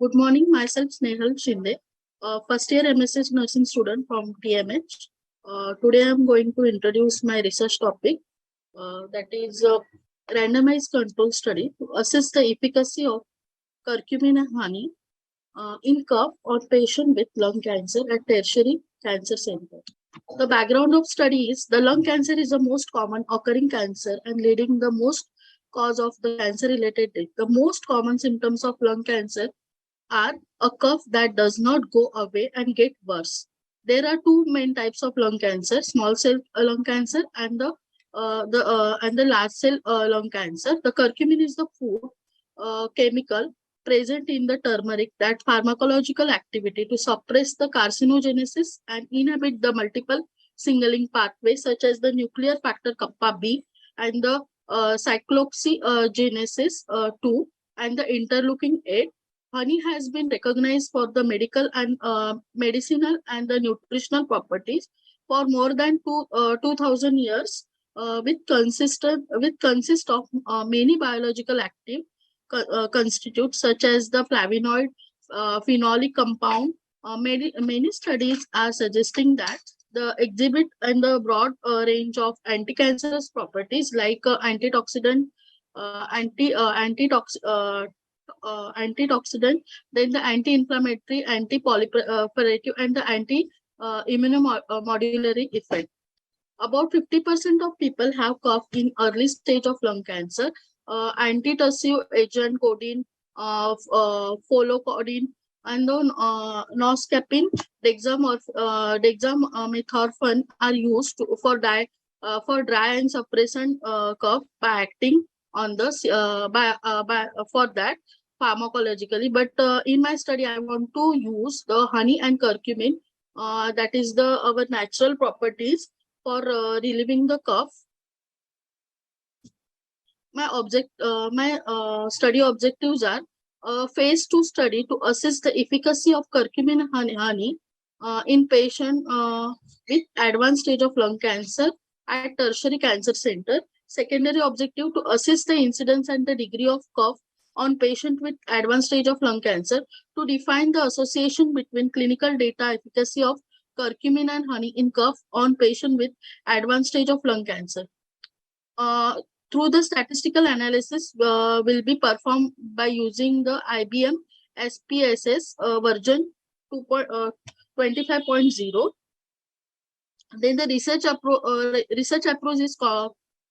Good morning, myself Snehal Shinde, first year MSc nursing student from TMH. Today I am going to introduce my research topic that is randomized control study to assess the efficacy of curcumin and honey in cough on patient with lung cancer at tertiary cancer center. The background of study is the lung cancer is the most common occurring cancer and leading the most cause of the cancer related death. The most common symptoms of lung cancer are a cough that does not go away and get worse. There are two main types of lung cancer: small cell lung cancer and the large cell lung cancer. The curcumin is the food chemical present in the turmeric that pharmacological activity to suppress the carcinogenesis and inhibit the multiple signaling pathways such as the nuclear factor kappa B and the cyclooxygenesis 2 and the interleukin 8. Honey has been recognized for the medical and medicinal and the nutritional properties for more than 2000 years consist of many biological active constitutes such as the flavonoid, phenolic compound. Many studies are suggesting that the exhibit and the broad range of anti-cancerous properties like antioxidant, antioxidant, then the anti-inflammatory, anti-proliferative, and the anti-immunomodulatory effect. About 50% of people have cough in early stage of lung cancer. Antitussive agent codeine, folocodine, and the noscapine, dexamethorphan are used for dry and suppressant cough by acting on the for that pharmacologically. But in my study, I want to use the honey and curcumin, that is the our natural properties for relieving the cough. My study objectives are phase 2 study to assess the efficacy of curcumin honey in patient with advanced stage of lung cancer at tertiary cancer center. Secondary objective to assess the incidence and the degree of cough on patient with advanced stage of lung cancer to define the association between clinical data efficacy of curcumin and honey in cough on patient with advanced stage of lung cancer. Through the statistical analysis will be performed by using the IBM SPSS version 25.0. Then the research approach is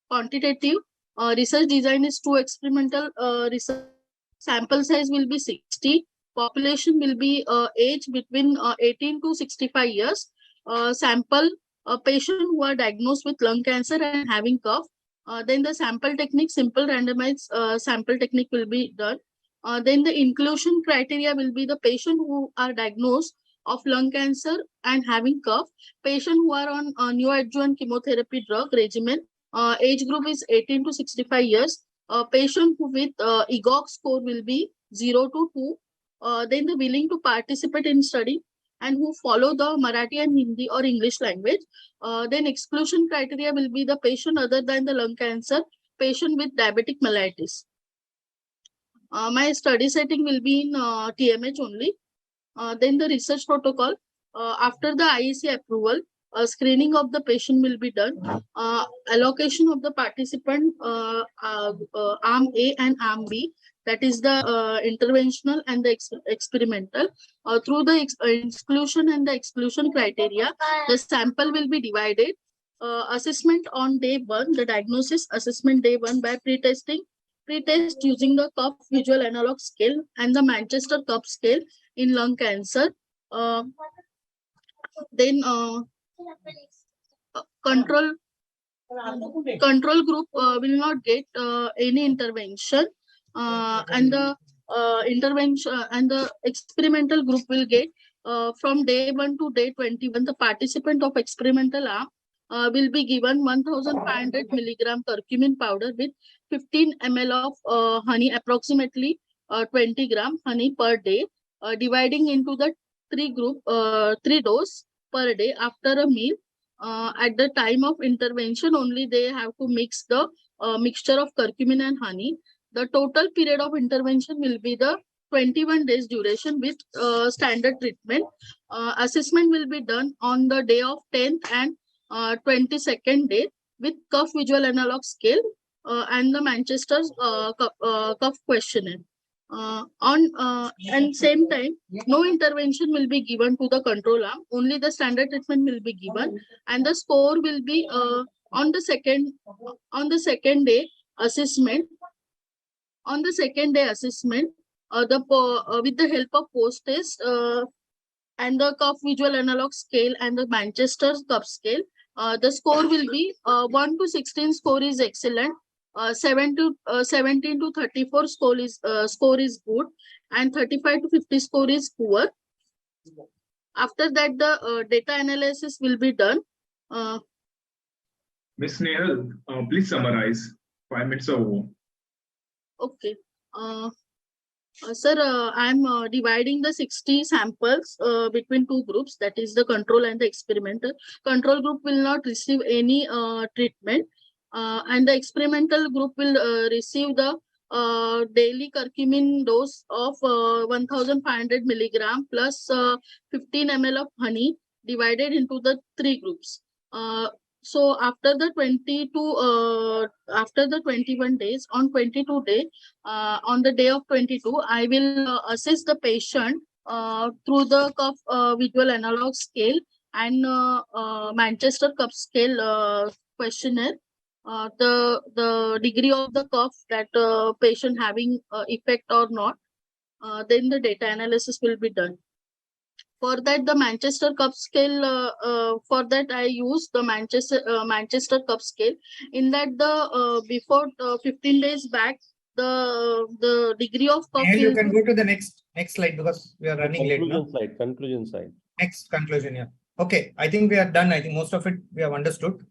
quantitative. Research design is 2 experimental research. Sample size will be 60. Population will be age between 18 to 65 years. Sample patient who are diagnosed with lung cancer and having cough. Then the sample technique, simple randomized sample technique will be done. Then the inclusion criteria will be the patient who are diagnosed of lung cancer and having cough, patient who are on neoadjuvant chemotherapy drug regimen, age group is 18 to 65 years, patient who with EGOG score will be 0 to 2, then the willing to participate in study and who follow the Marathi and Hindi or English language. Then exclusion criteria will be the patient other than the lung cancer, patient with diabetic mellitus. My study setting will be in TMH only. Then the research protocol. After the IEC approval, screening of the patient will be done. Allocation of the participant arm A and arm B, that is the interventional and the experimental. Through the inclusion and the exclusion criteria, the sample will be divided. Assessment on day 1, the diagnosis assessment day 1 by pretest using the cough visual analog scale and the Manchester cough scale in lung cancer. Then control group will not get any intervention, and the intervention and the experimental group will get from day 1 to day 21. The participant of experimental arm will be given 1500 milligram curcumin powder with 15 ml of honey, approximately 20 gram honey per day, dividing into the 3 dose per day after a meal. At the time of intervention only they have to mix the mixture of curcumin and honey. The total period of intervention will be the 21 days duration with standard treatment. Assessment will be done on the day of 10th and 22nd day with cuff visual analog scale and the Manchester's cuff questionnaire. And same time, no intervention will be given to the control arm. Only the standard treatment will be given, and the score will be on the second day assessment. On the second day assessment, with the help of post test and the cuff visual analog scale and the Manchester cuff scale, the score will be 1 to 16 score is excellent, 17 to 34 score is good, and 35 to 50 score is poor. After that, the data analysis will be done. Ms. Snehal, please summarize. 5 minutes are over. Okay. Sir, I'm dividing the 60 samples between two groups, that is the control and the experimental. Control group will not receive any treatment, and the experimental group will receive the daily curcumin dose of 1500 milligram plus 15 ml of honey divided into the three groups. So after the 21 days, on 22 day, on the day of 22, I will assess the patient through the cuff visual analog scale and Manchester cuff scale questionnaire. The degree of the cuff that patient having effect or not. Then the data analysis will be done. For that, the Manchester cuff scale, for that I use the Manchester cuff scale. In that, the before 15 days back, the degree of cuff. And you can go to the next slide because we are running late. Conclusion slide. Next conclusion, yeah. Okay, I think we are done. I think most of it we have understood.